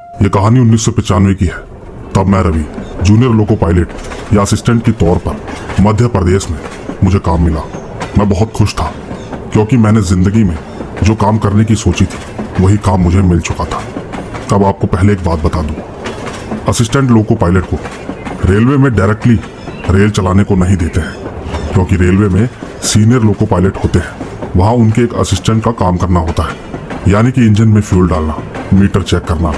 ये कहानी 1995 की है। तब मैं रवि जूनियर लोको पायलट या असिस्टेंट के तौर पर मध्य प्रदेश में मुझे काम मिला। मैं बहुत खुश था क्योंकि मैंने जिंदगी में जो काम करने की सोची थी वही काम मुझे मिल चुका था। तब आपको पहले एक बात बता दूं, असिस्टेंट लोको पायलट को रेलवे में डायरेक्टली रेल चलाने को नहीं देते हैं, क्योंकि रेलवे में सीनियर लोको पायलट होते हैं। वहाँ उनके एक असिस्टेंट का काम करना होता है, यानी कि इंजन में फ्यूल डालना, मीटर चेक करना,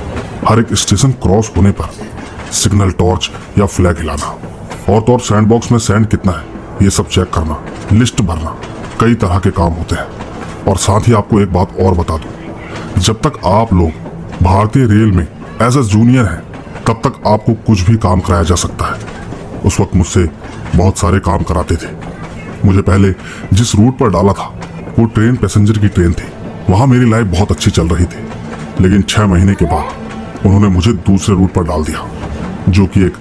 हर एक स्टेशन क्रॉस होने पर सिग्नल टॉर्च या फ्लैग हिलाना, और तो और सैंडबॉक्स में सैंड कितना है ये सब चेक करना, लिस्ट भरना, कई तरह के काम होते हैं। और साथ ही आपको एक बात और बता दूं, जब तक आप लोग भारतीय रेल में एज ए जूनियर हैं तब तक आपको कुछ भी काम कराया जा सकता है। उस वक्त मुझसे बहुत सारे काम कराते थे। मुझे पहले जिस रूट पर डाला था वो ट्रेन पैसेंजर की ट्रेन थी। वहाँ मेरी लाइफ बहुत अच्छी चल रही थी, लेकिन 6 महीने के बाद उन्होंने मुझे दूसरे रूट पर डाल दिया, जो कि एक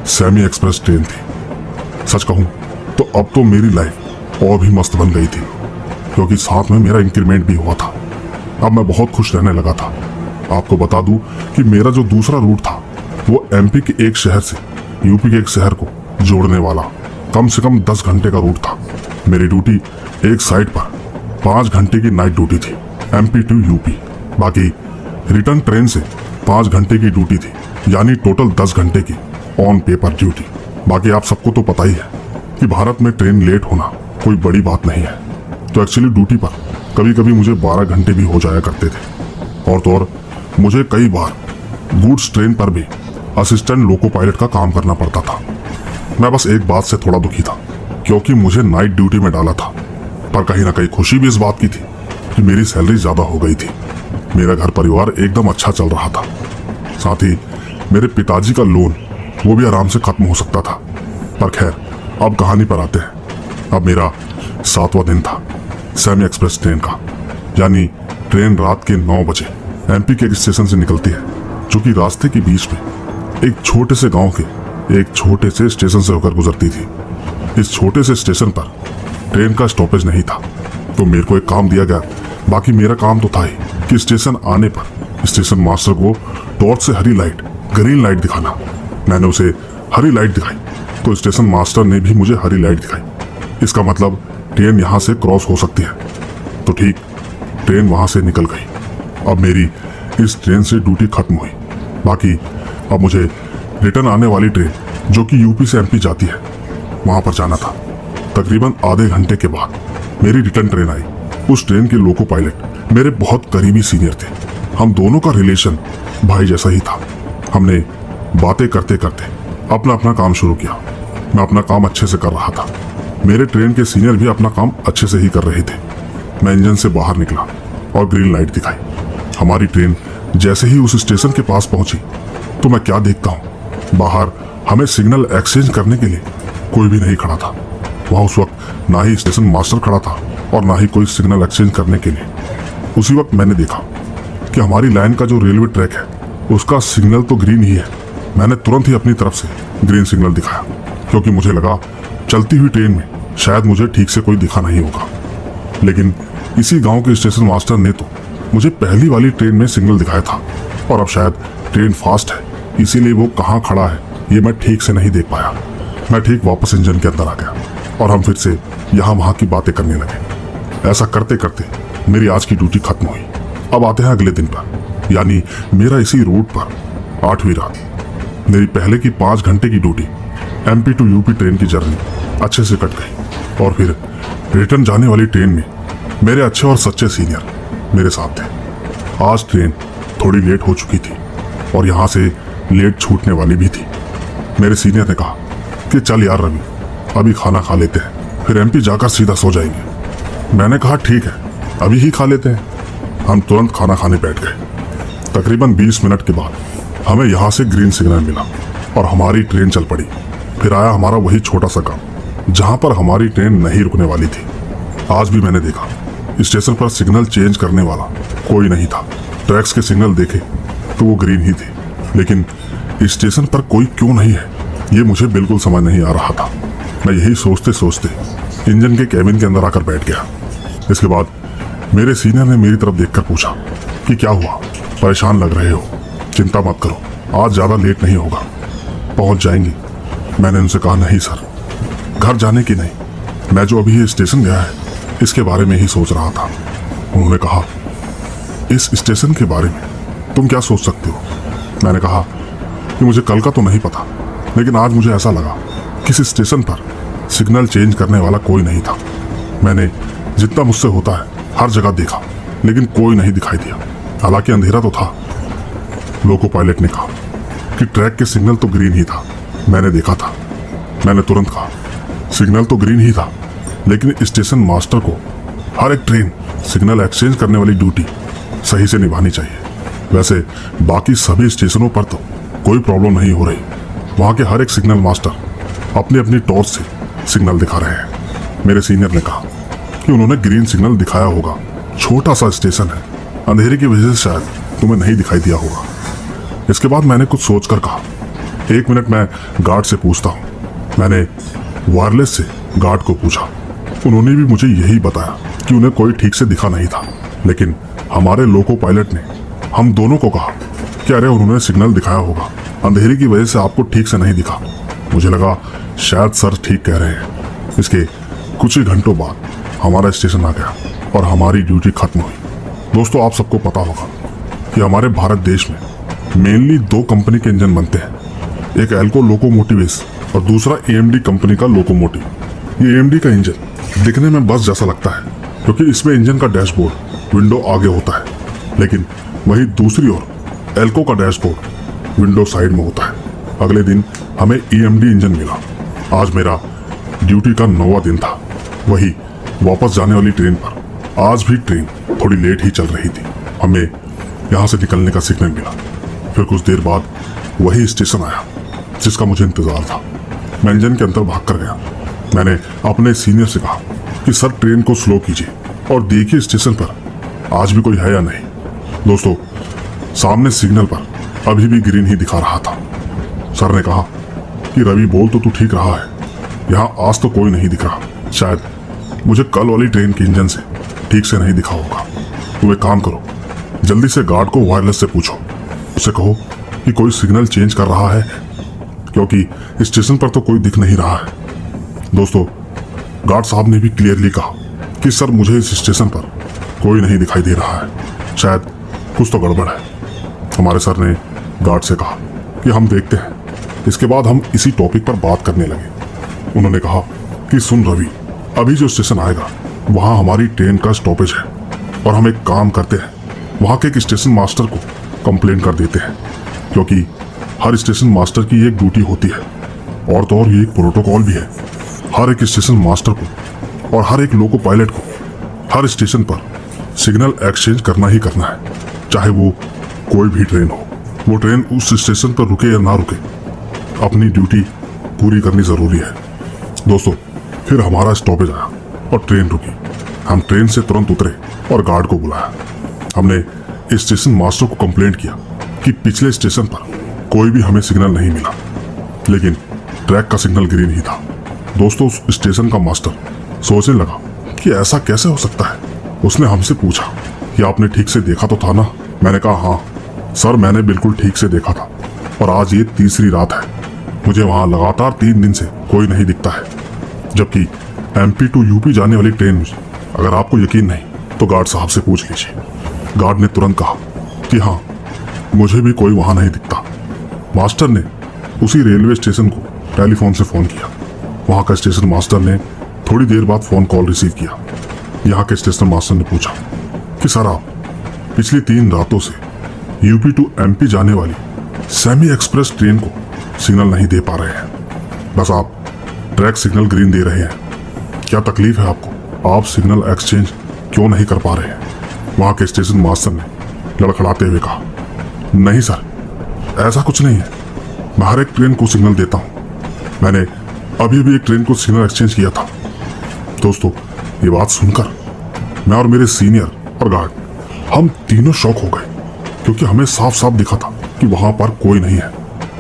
सेमी एक्सप्रेस ट्रेन थी। सच कहूँ तो अब तो मेरी लाइफ और भी मस्त बन गई थी, क्योंकि साथ में मेरा इंक्रीमेंट भी हुआ था। अब मैं बहुत खुश रहने लगा था। आपको बता दूं कि मेरा जो दूसरा रूट था वो एमपी के एक शहर से यूपी के एक शहर को जोड़ने वाला कम से कम 10 घंटे का रूट था। मेरी ड्यूटी एक साइड पर 5 घंटे की नाइट ड्यूटी थी, एमपी टू यूपी। बाकी रिटर्न ट्रेन से 5 घंटे की ड्यूटी थी, यानी टोटल 10 घंटे की ऑन पेपर ड्यूटी। बाकी आप सबको तो पता ही है कि भारत में ट्रेन लेट होना कोई बड़ी बात नहीं है। तो एक्चुअली ड्यूटी पर कभी कभी मुझे 12 घंटे भी हो जाया करते थे। और तो और मुझे कई बार गुड्स ट्रेन पर भी असिस्टेंट लोको पायलट का काम करना पड़ता था। मैं बस एक बात से थोड़ा दुखी था, क्योंकि मुझे नाइट ड्यूटी में डाला था, पर कहीं ना कहीं खुशी भी इस बात की थी कि मेरी सैलरी ज्यादा हो गई थी। मेरा घर परिवार एकदम अच्छा चल रहा था। साथ ही मेरे पिताजी का लोन वो भी आराम से खत्म हो सकता था। पर खैर, अब कहानी पर आते हैं। अब मेरा 7वां दिन था सेमी एक्सप्रेस ट्रेन का, यानी ट्रेन रात के 9 बजे एमपी के एक स्टेशन से निकलती है, जो कि रास्ते के बीच में एक छोटे से गांव के एक छोटे से स्टेशन से होकर गुजरती थी। इस छोटे से स्टेशन पर ट्रेन का स्टॉपेज नहीं था, तो मेरे को एक काम दिया गया। बाकी मेरा काम तो था ही कि स्टेशन आने पर स्टेशन मास्टर को टॉर्च से हरी लाइट, ग्रीन लाइट दिखाना। मैंने उसे हरी लाइट दिखाई तो स्टेशन मास्टर ने भी मुझे हरी लाइट दिखाई। इसका मतलब ट्रेन यहाँ से क्रॉस हो सकती है। तो ठीक, ट्रेन वहां से निकल गई। अब मेरी इस ट्रेन से ड्यूटी खत्म हुई। बाकी अब मुझे रिटर्न आने वाली ट्रेन, जो कि यूपी से एमपी जाती है, वहां पर जाना था। तकरीबन आधे घंटे के बाद मेरी रिटर्न ट्रेन आई। उस ट्रेन के लोको पायलट मेरे बहुत करीबी सीनियर थे। हम दोनों का रिलेशन भाई जैसा ही था। हमने बातें करते करते अपना अपना काम शुरू किया। मैं अपना काम अच्छे से कर रहा था। मेरे ट्रेन के सीनियर भी अपना काम अच्छे से ही कर रहे थे। मैं इंजन से बाहर निकला और ग्रीन लाइट दिखाई। हमारी ट्रेन जैसे ही उस स्टेशन के पास पहुंची तो मैं क्या देखता हूँ, बाहर हमें सिग्नल एक्सचेंज करने के लिए कोई भी नहीं खड़ा था। वहां उस वक्त ना ही स्टेशन मास्टर खड़ा था और ना ही कोई सिग्नल एक्सचेंज करने के लिए। उसी वक्त मैंने देखा कि हमारी लाइन का जो रेलवे ट्रैक है उसका सिग्नल तो ग्रीन ही है। मैंने तुरंत ही अपनी तरफ से ग्रीन सिग्नल दिखाया, क्योंकि मुझे लगा चलती हुई ट्रेन में शायद मुझे ठीक से कोई दिखा नहीं होगा। लेकिन इसी गांव के स्टेशन मास्टर ने तो मुझे पहली वाली ट्रेन में सिग्नल दिखाया था, और अब शायद ट्रेन फास्ट है, इसीलिए वो कहाँ खड़ा है ये मैं ठीक से नहीं देख पाया। मैं ठीक वापस इंजन के अंदर आ गया और हम फिर से यहाँ वहाँ की बातें करने लगे। ऐसा करते करते मेरी आज की ड्यूटी खत्म हुई। अब आते हैं अगले दिन पर, यानी मेरा इसी रूट पर 8वीं रात। मेरी पहले की 5 घंटे की duty MP to UP train की जर्नी अच्छे से कट गई, और फिर रिटर्न जाने वाली ट्रेन में मेरे अच्छे और सच्चे सीनियर मेरे साथ थे। आज ट्रेन थोड़ी लेट हो चुकी थी और यहाँ से लेट छूटने वाली भी थी। मेरे सीनियर ने कहा कि चल यार रवि, अभी खाना खा लेते हैं, फिर एमपी जाकर सीधा सो जाएंगे। मैंने कहा ठीक है, अभी ही खा लेते हैं। हम तुरंत खाना खाने बैठ गए। तकरीबन 20 मिनट के बाद हमें यहाँ से ग्रीन सिग्नल मिला और हमारी ट्रेन चल पड़ी। फिर आया हमारा वही छोटा सा गाँव, जहाँ पर हमारी ट्रेन नहीं रुकने वाली थी। आज भी मैंने देखा स्टेशन पर सिग्नल चेंज करने वाला कोई नहीं था। ट्रैक्स के सिग्नल देखे तो वो ग्रीन ही थे, लेकिन स्टेशन पर कोई क्यों नहीं है ये मुझे बिल्कुल समझ नहीं आ रहा था। मैं यही सोचते सोचते इंजन के कैबिन के अंदर आकर बैठ गया। इसके बाद मेरे सीनियर ने मेरी तरफ देखकर पूछा कि क्या हुआ, परेशान लग रहे हो, चिंता मत करो, आज ज्यादा लेट नहीं होगा, पहुंच जाएंगी। मैंने उनसे कहा नहीं सर, घर जाने की नहीं, मैं जो अभी ये स्टेशन गया है इसके बारे में ही सोच रहा था। उन्होंने कहा इस स्टेशन के बारे में तुम क्या सोच सकते हो? मैंने कहा कि मुझे कल का तो नहीं पता, लेकिन आज मुझे ऐसा लगा कि इस स्टेशन पर सिग्नल चेंज करने वाला कोई नहीं था। मैंने जितना मुझसे होता है हर जगह देखा, लेकिन कोई नहीं दिखाई दिया। हालांकि अंधेरा तो था। लोको पायलट ने कहा कि ट्रैक के सिग्नल तो ग्रीन ही था, मैंने देखा था। मैंने तुरंत कहा सिग्नल तो ग्रीन ही था, लेकिन स्टेशन मास्टर को हर एक ट्रेन सिग्नल एक्सचेंज करने वाली ड्यूटी सही से निभानी चाहिए। वैसे बाकी सभी स्टेशनों पर तो कोई प्रॉब्लम नहीं हो रही, वहां के हर एक सिग्नल मास्टर अपनी अपनी टॉर्च से सिग्नल दिखा रहे हैं। मेरे सीनियर ने कहा कि उन्होंने ग्रीन सिग्नल दिखाया होगा, छोटा सा स्टेशन है, अंधेरे की वजह से शायद तुम्हें नहीं दिखाई दिया होगा। इसके बाद मैंने कुछ सोचकर कहा 1 मिनट मैं गार्ड से पूछता हूँ। मैंने वायरलेस से गार्ड को पूछा। उन्होंने भी मुझे यही बताया कि उन्हें कोई ठीक से दिखा नहीं था, लेकिन हमारे लोको पायलट ने हम दोनों को कहा कि अरे उन्होंने सिग्नल दिखाया होगा, अंधेरे की वजह से आपको ठीक से नहीं दिखा। मुझे लगा शायद सर ठीक कह रहे हैं। इसके कुछ ही घंटों बाद हमारा स्टेशन आ गया और हमारी ड्यूटी खत्म हुई। दोस्तों, आप सबको पता होगा कि हमारे भारत देश में मेनली 2 कंपनी के इंजन बनते हैं, एक एल्को लोकोमोटिव्स और दूसरा एएमडी कंपनी का लोकोमोटिव। ये एएमडी का इंजन दिखने में बस जैसा लगता है, क्योंकि इसमें इंजन का डैशबोर्ड विंडो आगे होता है, लेकिन वहीं दूसरी ओर एल्को का डैशबोर्ड विंडो साइड में होता है। अगले दिन हमें एएमडी इंजन मिला। आज मेरा ड्यूटी का 9वां दिन था। वही वापस जाने वाली ट्रेन पर आज भी ट्रेन थोड़ी लेट ही चल रही थी। हमें यहाँ से निकलने का सिग्नल मिला। फिर कुछ देर बाद वही स्टेशन आया जिसका मुझे इंतजार था। मैं इंजन के अंदर भाग कर गया। मैंने अपने सीनियर से कहा कि सर ट्रेन को स्लो कीजिए और देखिए स्टेशन पर आज भी कोई है या नहीं। दोस्तों, सामने सिग्नल पर अभी भी ग्रीन ही दिखा रहा था। सर ने कहा कि रवि बोल तो तू ठीक रहा है, यहाँ आज तो कोई नहीं दिख रहा, शायद मुझे कल वाली ट्रेन के इंजन से ठीक से नहीं दिखा होगा। तुम एक काम करो, जल्दी से गार्ड को वायरलेस से पूछो, उसे कहो कि कोई सिग्नल चेंज कर रहा है, क्योंकि स्टेशन पर तो कोई दिख नहीं रहा है। दोस्तों, गार्ड साहब ने भी क्लियरली कहा कि सर मुझे इस स्टेशन पर कोई नहीं दिखाई दे रहा है, शायद कुछ तो गड़बड़ है। हमारे सर ने गार्ड से कहा कि हम देखते हैं। इसके बाद हम इसी टॉपिक पर बात करने लगे। उन्होंने कहा कि सुन रवि, अभी जो स्टेशन आएगा वहाँ हमारी ट्रेन का स्टॉपेज है और हम एक काम करते हैं, वहाँ के एक स्टेशन मास्टर को कंप्लेन कर देते हैं, क्योंकि हर स्टेशन मास्टर की एक ड्यूटी होती है और तो और ये एक प्रोटोकॉल भी है। हर एक स्टेशन मास्टर को और हर एक लोको पायलट को हर स्टेशन पर सिग्नल एक्सचेंज करना ही करना है, चाहे वो कोई भी ट्रेन हो। वो ट्रेन उस स्टेशन पर रुके या ना रुके, अपनी ड्यूटी पूरी करनी जरूरी है। दोस्तों, फिर हमारा स्टॉपेज आया और ट्रेन रुकी। हम ट्रेन से तुरंत उतरे और गार्ड को बुलाया। हमने स्टेशन मास्टर को कंप्लेंट किया कि पिछले स्टेशन पर कोई भी हमें सिग्नल नहीं मिला, लेकिन ट्रैक का सिग्नल ग्रीन ही था। दोस्तों, उस स्टेशन का मास्टर सोचने लगा कि ऐसा कैसे हो सकता है। उसने हमसे पूछा कि आपने ठीक से देखा तो था ना? मैंने कहा हाँ सर, मैंने बिल्कुल ठीक से देखा था और आज ये तीसरी रात है। मुझे वहाँ लगातार 3 दिन से कोई नहीं दिखता है, जबकि MP टू UP जाने वाली ट्रेन में अगर आपको यकीन नहीं तो गार्ड साहब से पूछ लीजिए। गार्ड ने तुरंत कहा कि हाँ, मुझे भी कोई वहाँ नहीं दिखता। मास्टर ने उसी रेलवे स्टेशन को टेलीफोन से फ़ोन किया। वहाँ का स्टेशन मास्टर ने थोड़ी देर बाद फ़ोन कॉल रिसीव किया। यहाँ के स्टेशन मास्टर ने पूछा कि सर, आप पिछली 3 रातों से UP टू MP जाने वाली सेमी एक्सप्रेस ट्रेन को सिग्नल नहीं दे पा रहे हैं, बस आप ट्रैक सिग्नल ग्रीन दे रहे हैं। क्या तकलीफ है आपको? आप सिग्नल एक्सचेंज क्यों नहीं कर पा रहे हैं? वहाँ के स्टेशन मास्टर ने लड़खड़ाते हुए कहा, नहीं सर, ऐसा कुछ नहीं है, मैं हर एक ट्रेन को सिग्नल देता हूँ। मैंने अभी भी एक ट्रेन को सिग्नल एक्सचेंज किया था। दोस्तों, ये बात सुनकर मैं और मेरे सीनियर और गार्ड हम तीनों शॉक हो गए, क्योंकि हमें साफ साफ दिखा था कि वहां पर कोई नहीं है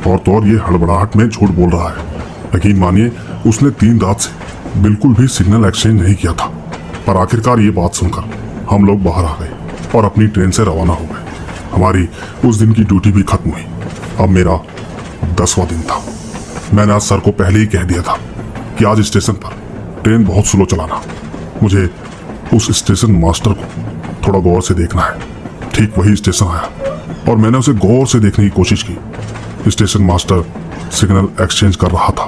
और तो और ये हड़बड़ाहट में झूठ बोल रहा है। यकीन मानिए, उसने 3 रात से बिल्कुल भी सिग्नल एक्सचेंज नहीं किया था। पर आखिरकार ये बात सुनकर हम लोग बाहर आ गए और अपनी ट्रेन से रवाना हो गए। हमारी उस दिन की ड्यूटी भी खत्म हुई। अब मेरा 10वां दिन था। मैंने आज सर को पहले ही कह दिया था कि आज स्टेशन पर ट्रेन बहुत स्लो चलाना। मुझे उस स्टेशन मास्टर को थोड़ा गौर से देखना है। ठीक वही स्टेशन आया और मैंने उसे गौर से देखने की कोशिश की। स्टेशन मास्टर सिग्नल एक्सचेंज कर रहा था,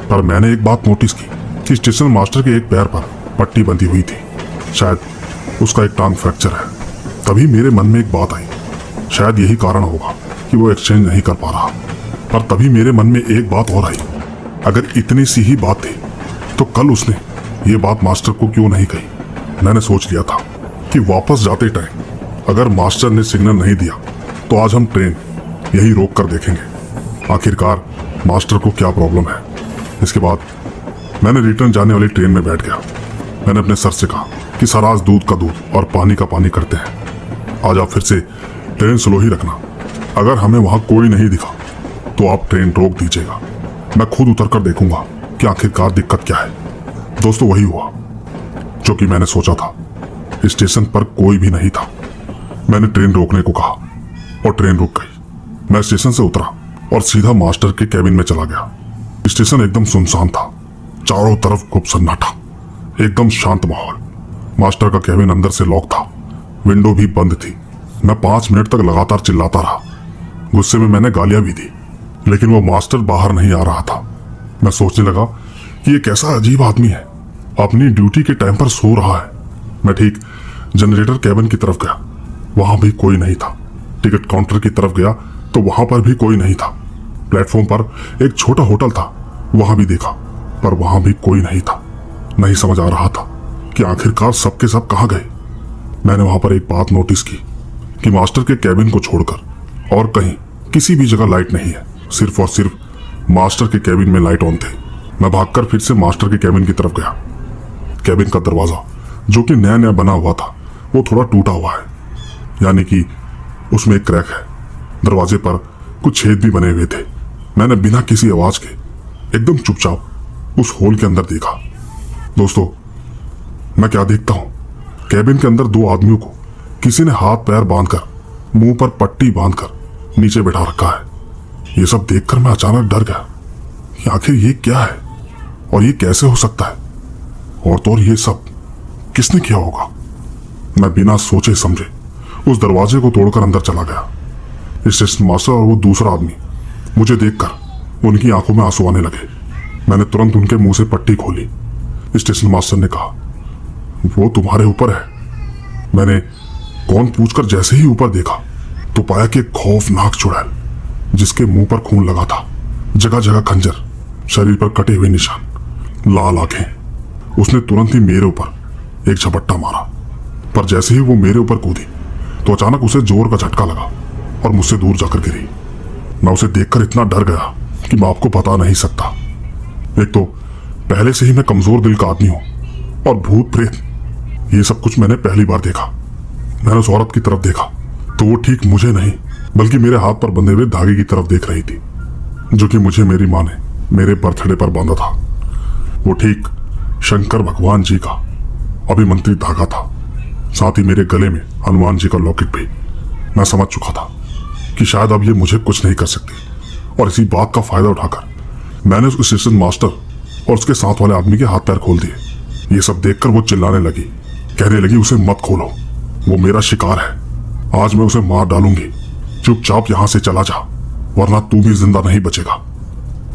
पर मैंने एक बात नोटिस की कि स्टेशन मास्टर के एक पैर पर पट्टी बंधी हुई थी। शायद उसका एक टांग फ्रैक्चर है। तभी मेरे मन में एक बात आई, शायद यही कारण होगा कि वो एक्सचेंज नहीं कर पा रहा। पर तभी मेरे मन में एक बात और आई, अगर इतनी सी ही बात थी तो कल उसने ये बात मास्टर को क्यों नहीं कही। मैंने सोच लिया था कि वापस जाते टाइम अगर मास्टर ने सिग्नल नहीं दिया तो आज हम ट्रेन यही रोक कर देखेंगे आखिरकार मास्टर को क्या प्रॉब्लम है। इसके बाद मैंने रिटर्न जाने वाली ट्रेन में बैठ गया। मैंने अपने सर से कहा कि सर आज दूध का दूध और पानी का पानी करते हैं, आज आप फिर से ट्रेन स्लो ही रखना। अगर हमें वहां कोई नहीं दिखा तो आप ट्रेन रोक दीजिएगा, मैं खुद उतर कर देखूंगा कि आखिरकार दिक्कत क्या है। दोस्तों वही हुआ जो कि मैंने सोचा था। स्टेशन पर कोई भी नहीं था। मैंने ट्रेन रोकने को कहा और ट्रेन रुक गई। मैं स्टेशन से उतरा और सीधा मास्टर के कैबिन में चला गया। स्टेशन एकदम सुनसान था, चारों तरफ खूब सन्नाटा, एकदम शांत माहौल। मास्टर का कैबिन अंदर से लॉक था, विंडो भी बंद थी। मैं 5 मिनट तक लगातार चिल्लाता रहा। गुस्से में मैंने गालियां भी दी, लेकिन वो मास्टर बाहर नहीं आ रहा था। मैं सोचने लगा कि ये कैसा अजीब आदमी है, अपनी ड्यूटी के टाइम पर सो रहा है। मैं ठीक जनरेटर कैबिन की तरफ गया, वहां भी कोई नहीं था। टिकट काउंटर की तरफ गया तो वहां पर भी कोई नहीं था। प्लेटफॉर्म पर एक छोटा होटल था, वहां भी देखा पर वहां भी कोई नहीं था। नहीं समझ आ रहा था कि आखिरकार सबके सब कहां गए। मैंने वहां पर एक बात नोटिस की कि मास्टर के कैबिन को छोड़कर और कहीं किसी भी जगह लाइट नहीं है, सिर्फ और सिर्फ मास्टर के कैबिन में लाइट ऑन थे। मैं भागकर फिर से मास्टर के कैबिन की तरफ गया। कैबिन का दरवाजा जो कि नया नया बना हुआ था वो थोड़ा टूटा हुआ है, यानी कि उसमें एक क्रैक है। दरवाजे पर कुछ छेद भी बने हुए थे। मैंने बिना किसी आवाज के एकदम चुपचाप उस होल के अंदर देखा। दोस्तों मैं क्या देखता हूं, कैबिन के अंदर 2 आदमियों को किसी ने हाथ पैर बांधकर, मुंह पर पट्टी बांधकर नीचे बैठा रखा है। ये सब देखकर मैं अचानक डर गया कि आखिर ये क्या है और ये कैसे हो सकता है, और तो और ये सब किसने किया होगा। मैं बिना सोचे समझे उस दरवाजे को तोड़कर अंदर चला गया। स्टेशन मास्टर और वो दूसरा आदमी मुझे देखकर उनकी आंखों में आंसू आने लगे। मैंने तुरंत उनके मुंह से पट्टी खोली। स्टेशन मास्टर ने कहा, वो तुम्हारे ऊपर है। मैंने कौन पूछकर जैसे ही ऊपर देखा तो पाया कि एक खौफनाक चुड़ैल जिसके मुंह पर खून लगा था, जगह जगह खंजर, शरीर पर कटे हुए निशान, लाल आंखें। उसने तुरंत ही मेरे ऊपर एक झपट्टा मारा, पर जैसे ही वो मेरे ऊपर कूदी तो अचानक उसे जोर का झटका लगा और मुझसे दूर जाकर गिरी। मैं उसे देखकर इतना डर गया कि मैं आपको बता नहीं सकता। एक तो पहले से ही मैं कमजोर दिल का आदमी हूं, और भूत प्रेत ये सब कुछ मैंने पहली बार देखा। मैंने उस औरत की तरफ देखा तो वो ठीक मुझे नहीं बल्कि मेरे हाथ पर बंधे हुए धागे की तरफ देख रही थी, जो कि मुझे मेरी माँ ने मेरे बर्थडे पर बांधा था। वो ठीक शंकर भगवान जी का अभिमंत्रित धागा था, साथ ही मेरे गले में हनुमान जी का लॉकेट भी। मैं समझ चुका था कि शायद अब ये मुझे कुछ नहीं कर सकती, और इसी बात का फायदा उठाकर मैंने उस स्टेशन मास्टर और उसके साथ वाले आदमी के हाथ पैर खोल दिए। ये सब देखकर वो चिल्लाने लगी, कहने लगी, उसे मत खोलो, वो मेरा शिकार है, आज मैं उसे मार डालूंगी, चुपचाप यहां से चला जा वरना तू भी जिंदा नहीं बचेगा।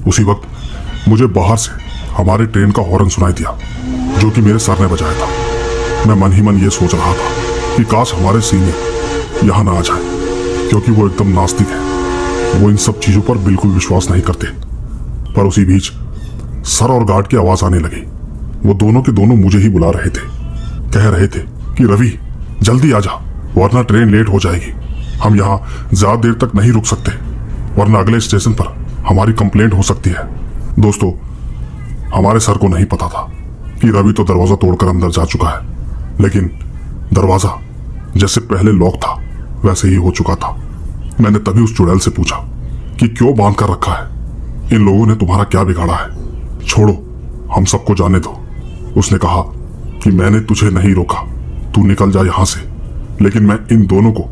उसी वक्त मुझे बाहर से हमारे ट्रेन का हॉर्न सुनाई दिया, जो कि मेरे सर ने बजाया था। मैं मन ही मन ये सोच रहा था कि काश हमारे सीनियर यहां ना आ जाए, क्योंकि वो एकदम नास्तिक है, वो इन सब चीजों पर बिल्कुल विश्वास नहीं करते। पर उसी बीच सर और गार्ड की आवाज आने लगी। वो दोनों के दोनों मुझे ही बुला रहे थे, कह रहे थे कि रवि जल्दी आ जा वरना ट्रेन लेट हो जाएगी, हम यहाँ ज्यादा देर तक नहीं रुक सकते वरना अगले स्टेशन पर हमारी कंप्लेंट हो सकती है। दोस्तों हमारे सर को नहीं पता था कि रवि तो दरवाजा तोड़कर अंदर जा चुका है, लेकिन दरवाजा जैसे पहले लॉक था वैसे ही हो चुका था। मैंने तभी उस चुड़ैल से पूछा कि क्यों बांध कर रखा है, इन लोगों ने तुम्हारा क्या बिगाड़ा है, छोड़ो हम सबको जाने दो। उसने कहा कि मैंने तुझे नहीं रोका, तू निकल जा यहां से, लेकिन मैं इन दोनों को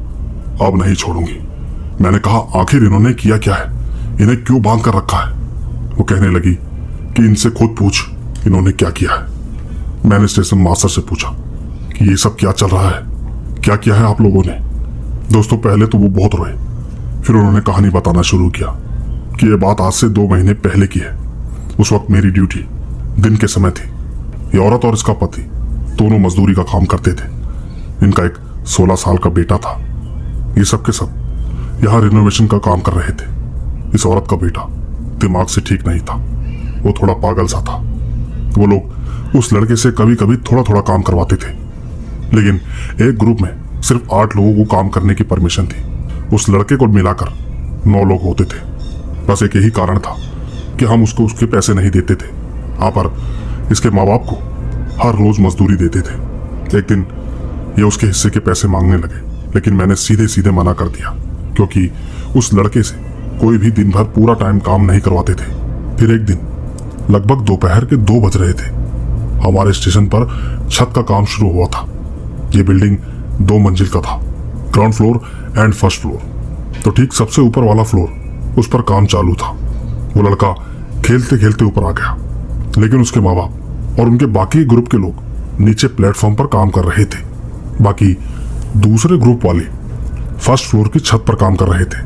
अब नहीं छोड़ूंगी। मैंने कहा, आखिर इन्होंने किया क्या है, इन्हें क्यों बांध कर रखा है? वो कहने लगी कि इनसे खुद पूछ इन्होंने क्या किया है। मैंने स्टेशन मास्टर से पूछा कि ये सब क्या चल रहा है, क्या किया है आप लोगों ने? दोस्तों, पहले तो वो बहुत रोए, फिर उन्होंने कहानी बताना शुरू किया कि ये बात आज से 2 महीने पहले की है। उस वक्त मेरी ड्यूटी दिन के समय थी। ये औरत और इसका पति दोनों मजदूरी का काम करते थे। इनका एक 16 साल का बेटा था। ये सब के सब यहाँ रिनोवेशन का काम कर रहे थे। इस औरत का बेटा दिमाग से ठीक नहीं था, वो थोड़ा पागल सा था। वो लोग उस लड़के से कभी कभी थोड़ा थोड़ा काम करवाते थे, लेकिन एक ग्रुप में सिर्फ 8 लोगों को काम करने की परमिशन थी। उस लड़के को मिलाकर 9 लोग होते थे। बस एक यही कारण था कि हम उसको उसके पैसे नहीं देते थे। हाँ, पर इसके माँ बाप को हर रोज मजदूरी देते थे। एक दिन ये उसके हिस्से के पैसे मांगने लगे, लेकिन मैंने सीधे सीधे मना कर दिया, क्योंकि उस लड़के से कोई भी दिन भर पूरा टाइम काम नहीं करवाते थे। फिर एक दिन लगभग दोपहर के 2 बज रहे थे। हमारे स्टेशन पर छत का काम शुरू हुआ था। ये बिल्डिंग 2 मंजिल का था, ground floor and first floor. तो ठीक सबसे ऊपर वाला फ्लोर, उस पर काम चालू था। वो लड़का खेलते खेलते ऊपर आ गया, लेकिन उसके माँ बाप और उनके बाकी ग्रुप के लोग नीचे प्लेटफॉर्म पर काम कर रहे थे। बाकी दूसरे ग्रुप वाले फर्स्ट फ्लोर की छत पर काम कर रहे थे।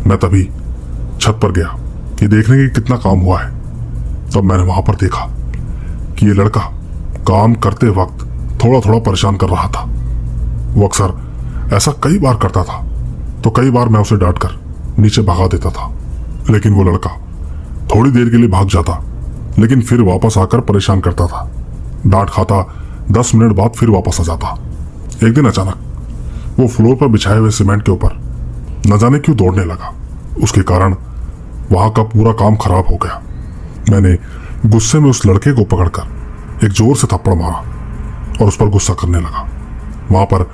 मैं तभी छत पर गया कि देखने की कितना काम हुआ है। तब मैंने वहां पर देखा कि ये लड़का काम करते वक्त थोड़ा थोड़ा परेशान कर रहा था। वो अक्सर ऐसा कई बार करता था, तो कई बार मैं उसे डांटकर नीचे भगा देता था, लेकिन वो लड़का थोड़ी देर के लिए भाग जाता, लेकिन फिर वापस आकर परेशान करता था। डांट खाता 10 मिनट बाद फिर वापस आ जाता। एक दिन अचानक वो फ्लोर पर बिछाए हुए सीमेंट के ऊपर न जाने क्यों दौड़ने लगा। उसके कारण वहां का पूरा काम खराब हो गया। मैंने गुस्से में उस लड़के को पकड़कर एक जोर से थप्पड़ मारा और उस पर गुस्सा करने लगा। वहां पर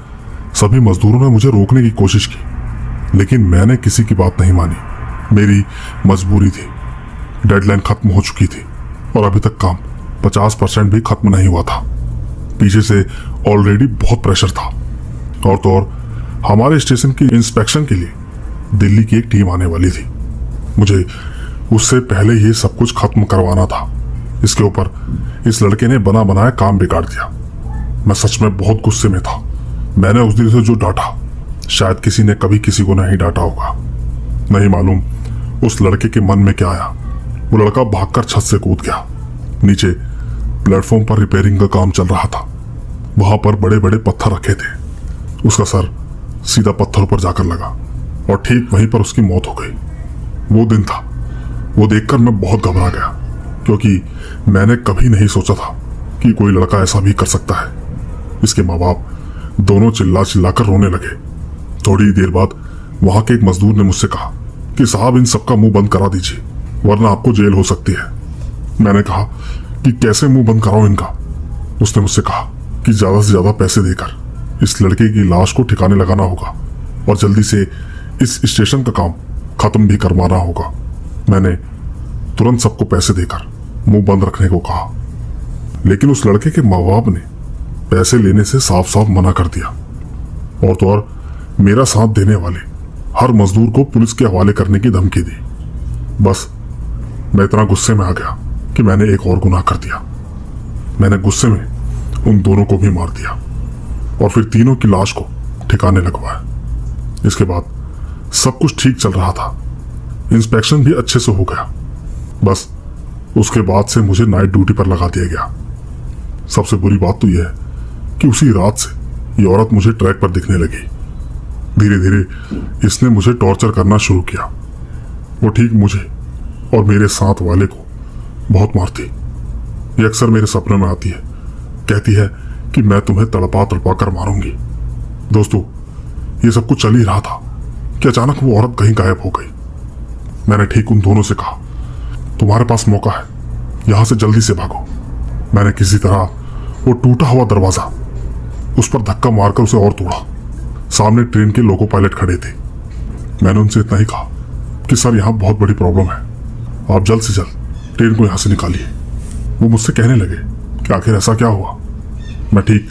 सभी मजदूरों ने मुझे रोकने की कोशिश की, लेकिन मैंने किसी की बात नहीं मानी। मेरी मजबूरी थी, डेडलाइन खत्म हो चुकी थी और अभी तक काम 50% भी खत्म नहीं हुआ था। पीछे से ऑलरेडी बहुत प्रेशर था, और तो और हमारे स्टेशन की इंस्पेक्शन के लिए दिल्ली की एक टीम आने वाली थी। मुझे उससे पहले ये सब कुछ खत्म करवाना था। इसके ऊपर इस लड़के ने बना बनाया काम बिगाड़ दिया। मैं सच में बहुत गुस्से में था। मैंने उस दिन से जो डांटा, शायद किसी ने कभी किसी को नहीं डांटा होगा। नहीं मालूम उस लड़के के मन में क्या आया। वो लड़का भागकर छत से कूद गया। नीचे प्लेटफॉर्म पर रिपेयरिंग का काम चल रहा था। वहां पर बड़े बड़े पत्थर रखे थे। उसका सर सीधा पत्थरों पर जाकर लगा और ठीक वहीं पर उसकी मौत हो गई। वो दिन था, वो देखकर मैं बहुत घबरा गया, क्योंकि मैंने कभी नहीं सोचा था कि कोई लड़का ऐसा भी कर सकता है। इसके माँ बाप दोनों चिल्ला चिल्लाकर रोने लगे। थोड़ी देर बाद वहां के एक मजदूर ने मुझसे कहा कि साहब, इन सबका मुंह बंद करा दीजिए, वरना आपको जेल हो सकती है। मैंने कहा कि कैसे मुंह बंद कराऊं इनका? उसने मुझसे कहा कि ज्यादा से ज्यादा पैसे देकर इस लड़के की लाश को ठिकाने लगाना होगा और जल्दी से इस स्टेशन का काम खत्म भी करवाना होगा। मैंने तुरंत सबको पैसे देकर मुंह बंद रखने को कहा, लेकिन उस लड़के के माँ बाप ने पैसे लेने से साफ साफ मना कर दिया। और तो और मेरा साथ देने वाले हर मजदूर को पुलिस के हवाले करने की धमकी दी। बस मैं इतना गुस्से में आ गया कि मैंने एक और गुनाह कर दिया। मैंने गुस्से में उन दोनों को भी मार दिया और फिर तीनों की लाश को ठिकाने लगवाया। इसके बाद सब कुछ ठीक चल रहा था। इंस्पेक्शन भी अच्छे से हो गया। बस उसके बाद से मुझे नाइट ड्यूटी पर लगा दिया गया। सबसे बुरी बात तो यह है कि उसी रात से ये औरत मुझे ट्रैक पर दिखने लगी। धीरे धीरे इसने मुझे टॉर्चर करना शुरू किया। वो ठीक मुझे और मेरे साथ वाले को बहुत मारती। ये अक्सर मेरे सपनों में आती है, कहती है कि मैं तुम्हें तड़पा तड़पा कर मारूंगी। दोस्तों, ये सब कुछ चल ही रहा था कि अचानक वो औरत कहीं गायब हो गई। मैंने ठीक उन दोनों से कहा, तुम्हारे पास मौका है, यहां से जल्दी से भागो। मैंने किसी तरह वो टूटा हुआ दरवाजा, उस पर धक्का मारकर उसे और तोड़ा। सामने ट्रेन के लोको पायलट खड़े थे। मैंने उनसे इतना ही कहा कि सर, यहाँ बहुत बड़ी प्रॉब्लम है, आप जल्द से जल्द ट्रेन को यहाँ से निकालिए। वो मुझसे कहने लगे कि आखिर ऐसा क्या हुआ। मैं ठीक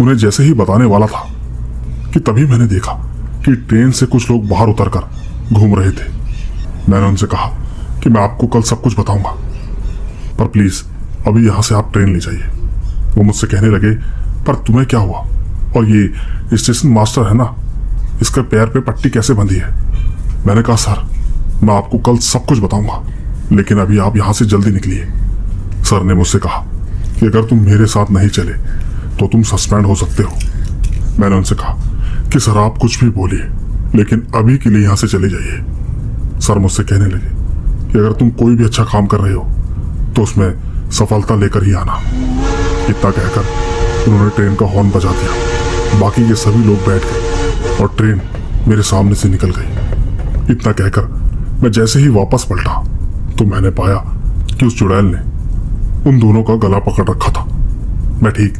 उन्हें जैसे ही बताने वाला था कि तभी मैंने देखा कि ट्रेन से कुछ लोग बाहर उतरकर घूम रहे थे। मैंने उनसे कहा कि मैं आपको कल सब कुछ बताऊंगा, पर प्लीज अभी यहां से आप ट्रेन ले जाइए। वो मुझसे कहने लगे, पर तुम्हें क्या हुआ? और ये स्टेशन मास्टर है ना, इसके पैर पे पट्टी कैसे बंधी है? मैंने कहा, सर मैं आपको कल सब कुछ बताऊंगा, लेकिन अभी आप यहां से जल्दी निकलिए। सर ने मुझसे कहा कि अगर तुम मेरे साथ नहीं चले तो तुम सस्पेंड हो सकते हो। मैंने उनसे कहा कि सर आप कुछ भी बोलिए, लेकिन अभी के लिए यहां से चले जाइए। सर मुझसे कहने लगे कि अगर तुम कोई भी अच्छा काम कर रहे हो तो उसमें सफलता लेकर ही आना। इतना कहकर उन्होंने ट्रेन का हॉर्न बजा दिया। बाकी के सभी लोग बैठ गए और ट्रेन मेरे सामने से निकल गई। इतना कहकर मैं जैसे ही वापस पलटा तो मैंने पाया कि उस चुड़ैल ने उन दोनों का गला पकड़ रखा था। मैं ठीक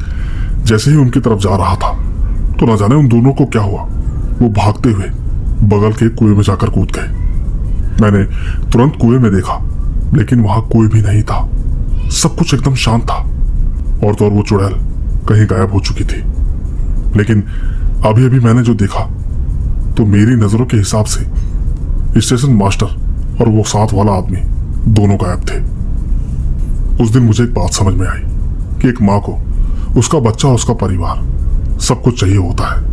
जैसे ही उनकी तरफ जा रहा था तो न जाने उन दोनों को क्या हुआ, वो भागते हुए बगल के कुएं में जाकर कूद गए। मैंने तुरंत कुएं में देखा, लेकिन वहां कोई भी नहीं था। सब कुछ एकदम शांत था और तो और वो चुड़ैल कहीं गायब हो चुकी थी। लेकिन अभी अभी मैंने जो देखा तो मेरी नजरों के हिसाब से स्टेशन मास्टर और वो साथ वाला आदमी दोनों गायब थे। उस दिन मुझे एक बात समझ में आई कि एक माँ को उसका बच्चा और उसका परिवार सब कुछ चाहिए होता है।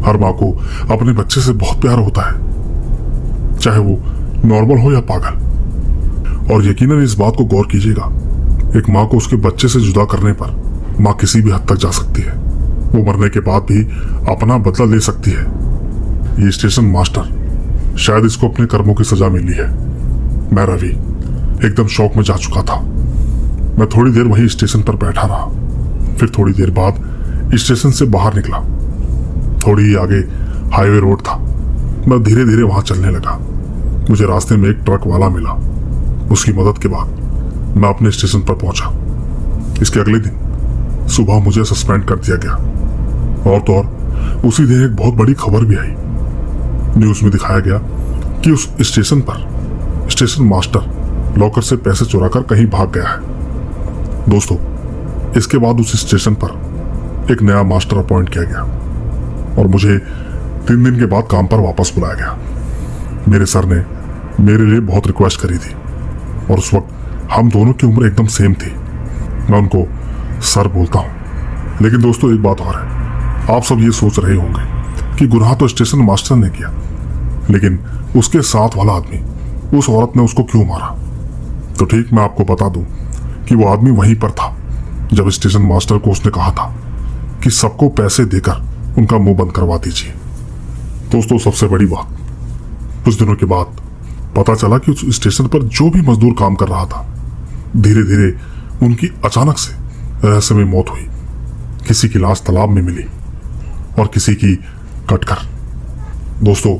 हर माँ को अपने बच्चे से बहुत प्यार होता है, चाहे वो नॉर्मल हो या पागल। और यकीनन इस बात को गौर कीजिएगा, एक माँ को उसके बच्चे से जुदा करने पर माँ किसी भी हद तक जा सकती है। वो मरने के बाद भी अपना बदला ले सकती है। ये स्टेशन मास्टर शायद इसको अपने कर्मों की सजा मिली है। मैं रवि एकदम शौक में जा चुका था। मैं थोड़ी देर वहीं स्टेशन पर बैठा रहा, फिर थोड़ी देर बाद स्टेशन से बाहर निकला। थोड़ी ही आगे हाईवे रोड था। मैं धीरे धीरे वहां चलने लगा। मुझे रास्ते में एक ट्रक वाला मिला। उसकी मदद के बाद मैं अपने स्टेशन पर पहुंचा। इसके अगले दिन सुबह मुझे सस्पेंड कर दिया गया। और तो और उसी दिन एक बहुत बड़ी खबर भी आई। न्यूज में दिखाया गया कि उस स्टेशन पर स्टेशन मास्टर लॉकर से पैसे चुराकर कहीं भाग गया है। दोस्तों, इसके बाद उस स्टेशन पर एक नया मास्टर अपॉइंट किया गया और मुझे 3 दिन के बाद काम पर वापस बुलाया गया। मेरे सर ने मेरे लिए बहुत रिक्वेस्ट करी थी और उस वक्त हम दोनों की उम्र एकदम सेम थी। मैं उनको सर बोलता हूँ। लेकिन दोस्तों, एक बात और है, आप सब ये सोच रहे होंगे कि गुनाह तो स्टेशन मास्टर ने किया, लेकिन उसके साथ वाला आदमी, उस औरत ने उसको क्यों मारा? तो ठीक मैं आपको बता दूं कि वो आदमी वहीं पर था जब स्टेशन मास्टर को उसने कहा था कि सबको पैसे देकर उनका मुंह बंद करवा दीजिए। दोस्तों, सबसे बड़ी बात, कुछ दिनों के बाद पता चला कि उस स्टेशन पर जो भी मजदूर काम कर रहा था, धीरे धीरे उनकी अचानक से रहस्यमय मौत हुई। किसी की लाश तालाब में मिली और किसी की कटकर। दोस्तों,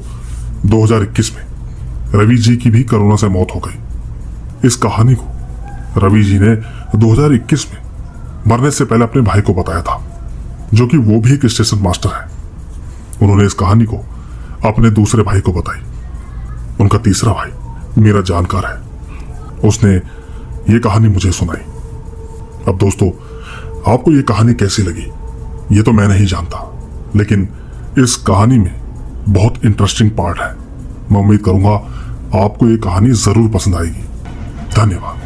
2021 में रवि जी की भी कोरोना से मौत हो गई। इस कहानी को रवि जी ने 2021 में मरने से पहले अपने भाई को बताया था, जो कि वो भी एक स्टेशन मास्टर है। उन्होंने इस कहानी को अपने दूसरे भाई को बताई। उनका तीसरा भाई मेरा जानकार है, उसने ये कहानी मुझे सुनाई। अब दोस्तों, आपको ये कहानी कैसी लगी ये तो मैं नहीं जानता, लेकिन इस कहानी में बहुत इंटरेस्टिंग पार्ट है। मैं उम्मीद करूंगा आपको ये कहानी जरूर पसंद आएगी। धन्यवाद।